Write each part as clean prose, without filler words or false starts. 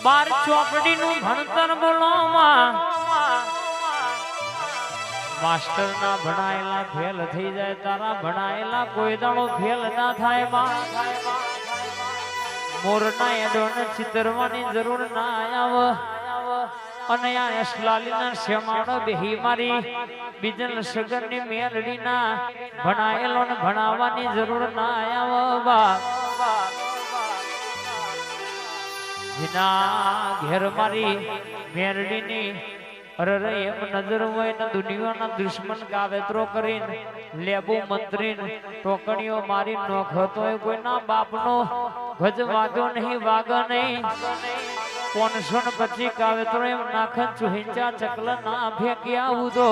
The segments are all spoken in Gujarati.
બાર ચોપડી નું ભણતર બોલોમાં માસ્ટર ના ભણાયેલા ફેલ થઈ જાય, તારા ભણાયેલા કોઈ દાડો ફેલ ના થાય માં. મોરના એડોને ચિતરવાની જરૂર ના આવે અને આ અસલાલીના શ્યામાડો બેહી મારી બીજલ સગરની મેલડીના ભણાયેલો ને ભણાવવાની જરૂર ના આવે બા. જેના ઘેર મારી મેરડીની અરે એમ નજર હોય ને દુનિયાના દુશ્મન કાવેતરો કરીને લેબુ મંત્રીને ટોકણીઓ મારી નોખતો હોય, કોઈના બાપનો ગજ વાગ્યો નહીં, વાગા નહીં. 525 કાવેતરો એમ નાખન ચુહિંચા ચકલ ના ફેંકી આવું તો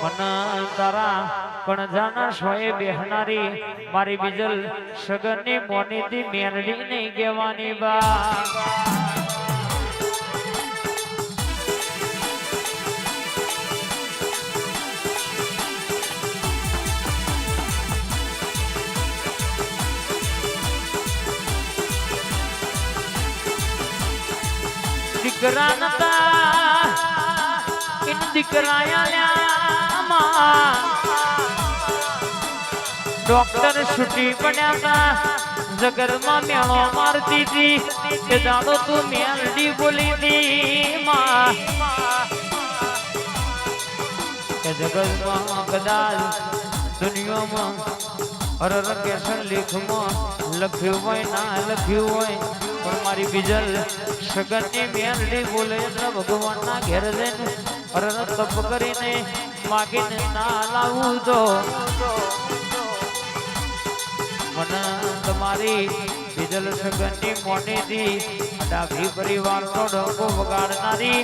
મને તારા કણજાના સોએ બેહનારી મારી બીજલ સગનની મોનીથી મેરડી નહીં કહેવાની બા. દીકરા નતા ઇન દીકરાયા ડોક્ટર છૂટી પડ્યા હતા, જગરમાં મેળો મારતી હતી કે દાડો તું મેલડી બોલી હતી માં કે જગતમાં કદાચ દુનિયામાં હરર કેસર લેખમાં લખ્યું હોય ના લખ્યું હોય પણ મારી બીજલ સગનની મેલડી બોલે એટલે ભગવાનના ઘેર જઈને હરર તપ કરીને માગીને ના લાવું તો મને તમારી બીજલ સગનની મોનેથી ડાભી પરિવારનો ડંકો વગાડનારી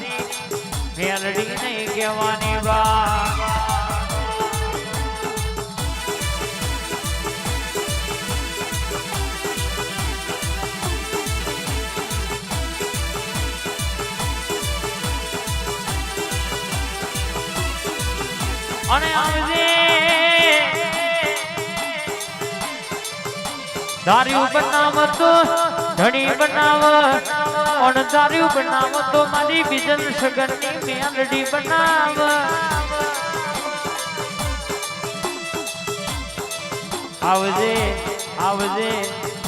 મેલડી નહીં કહેવાની બા. અને આવજે દારૂ બનાવતો ધણી બનાવ અને દારૂ બનાવતો મારી બીજલ સગનની મેલડી બનાવ. આવજે આવજે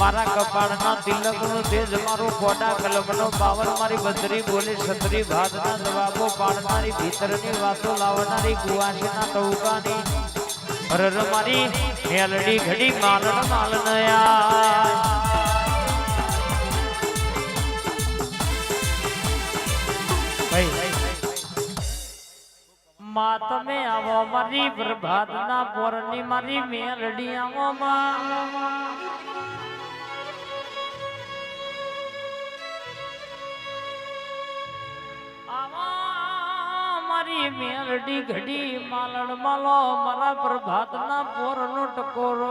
મારા કપાળના તિલકનો તેજ મારો ખોટા કલમનો પાવર મારી બદરી બોલી છત્રી ભાતના જવાબો પાડનારી ભીતરની વાતો લાવનારી કુવાસીના ટૌકાની હરર મારી મેલડી ઘડી માલન માલનયા. માં તમે આવો મારી પ્રભાતના પોરની મારી મેલડી આવો માં. મારી મેલડી ઘડી માલણ માલો મારા પ્રભાતના પોરનો ટકોરો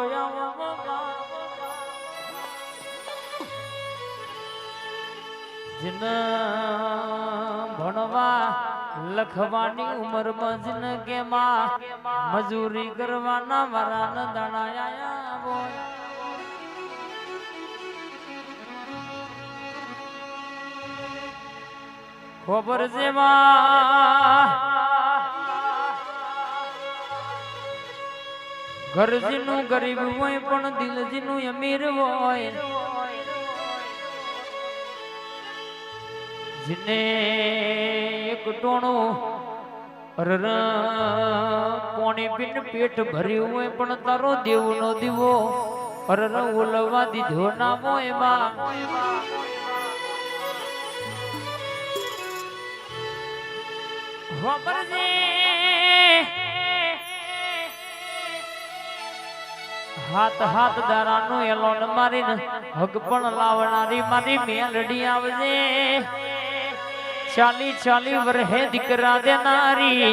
જીન ભણવા લખવાની ઉંમરમાં જીન કે માં મજૂરી કરવાના મારા ન દાણાયા બોય. ખબર છે ઘરજીનું ગરીબ હોય પણ દિલજીનું અમીર હોય. જીને એક ટોણું પોણી પીને પેટ ભર્યું હોય પણ તારો દેવનો દીવો ઓલવા દીધો ના હોય માં. હાથ હાથ દારાનું એલોન મારીને હગ પણ લાવનારી મારી મેલડી આવજે. 40 વર્ષે દીકરા દેનારી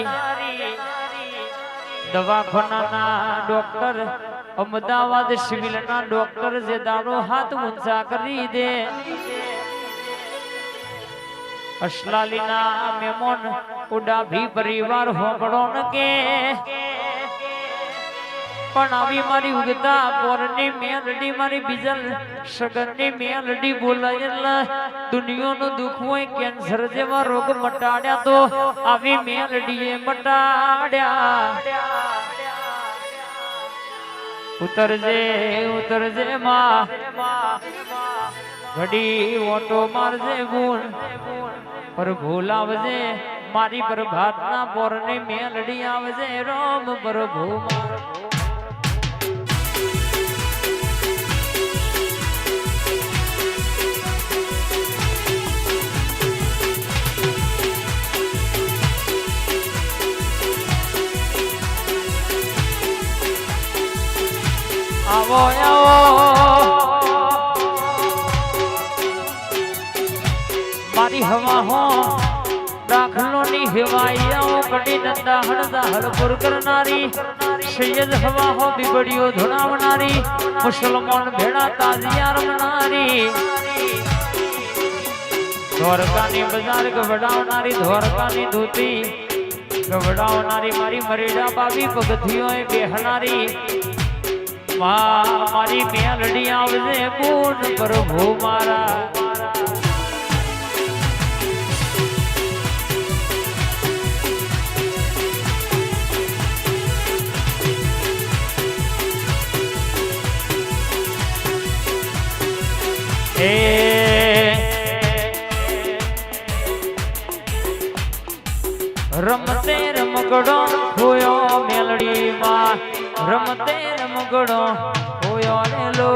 દવાખાનાના ડોક્ટર અમદાવાદ સિવિલના ડોક્ટર જે દાડો હાથ ઊંચા કરી દે અસલાલીના મેમોન ઉડાભી પરિવાર હોબળો ન કે પણ આવી મારી ઉગતા પોરની મેલડી મારી બીજલ સગનની મેલડી બોલાય એટલે દુનિયાનું દુઃખ હોય કેન્સર જેવા રોગ મટાડ્યા તો આવી મેલડીએ મટાડ્યા ઉતરજે ઉતરજે માં ઘડી ઓટો મારજે ગુણ પર ભૂલાવજે મારી પ્રભાતના પોરની મેલડી આવજે રામ પ્રભુ આવો આવો મારી હવા હો દાખલો ની હેવાઈયાઓ કડી નંદા હણદા હલપુર કરનારી સૈયદ હવા હો બીબડીઓ ધોણાવનારી મુસલમાન ભેડા તાજિયા રમનારી ધોરકાની બજાર ગવડાવનારી ધોરકાની ધોતી ગવડાવનારી મારી મરેડા બાબી પગથિયોએ બેહનારી મારી મેલડી આવજે પૂર્ણ પ્રભુ મારા રમતે રમગડો હોયો મેલડી માં રમતે રમગડો હોયો ને લો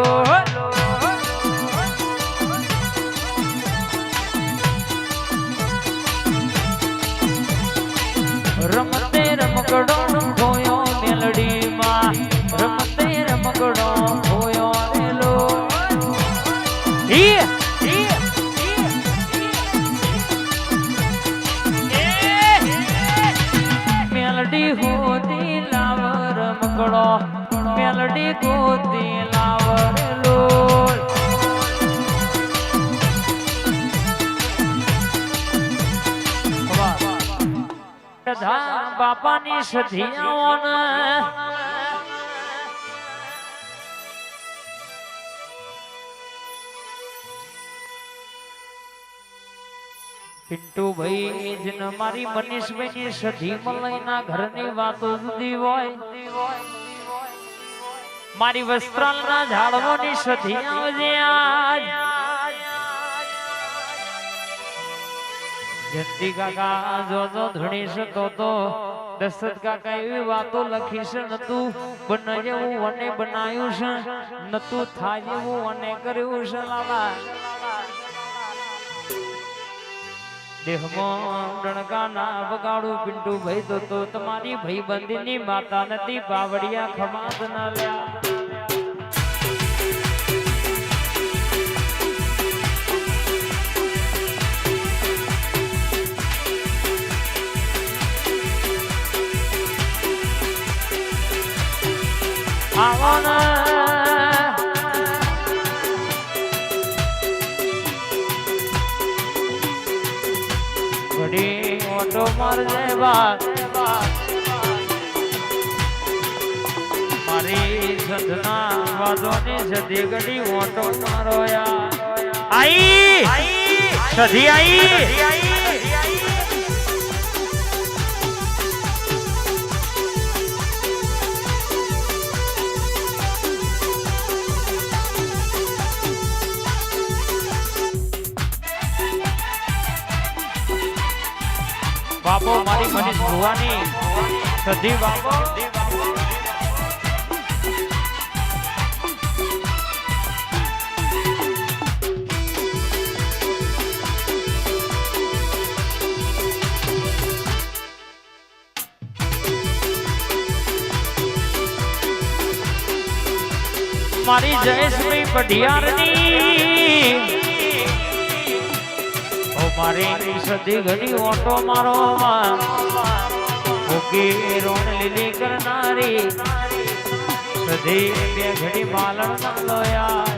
રમતે રમગડો હોયો મેલડી માં રમતે રમગડો હોયો ને લો મેલડી હોતી લાવર મકડો મેલડી હોતી લાવર લોલ બાપાની સધિયાઓને પિન્ટુ ભાઈ જન મારી મનીષભાઈ ની સધી મલઈના ઘરની વાતો જુદી હોય મારી વસ્ત્રાલના ઝાડવાની સધી આવજે આજ જંતી કાકા જોજો ધણીશ તો દશરથ કાકા એવી વાતો લખીશ નતું બન જેવું અને બનાવ્યું છે નતું થાય જેવું અને કર્યું છે લાલા દેહમાં ડણકાના વગાડું પિન્ટુ ભાઈ તો તમારી ભાઈબંધીની માતા નથી બાવડિયા ખમાત ના લ્યા ઘડી ઓટો મારજે વાત મારી સંધના વાદોની સધી ઘડી ઓટો મારો આઈ સધી આઈ બાપો મારી મનીષ ભુવાની સધી બાપો મારી જયેશભાઈ પઢિયારની મારી સધી ઘડી ઓટો મારો ભૂકી રોણ લીલી કરનારી સધી બે ઘડી માલણ ના લોયા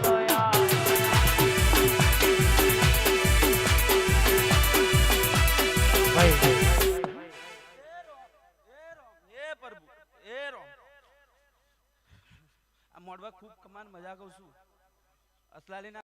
આ મોડવા ખૂબ કમાન મજા કહું છું અસલાલીના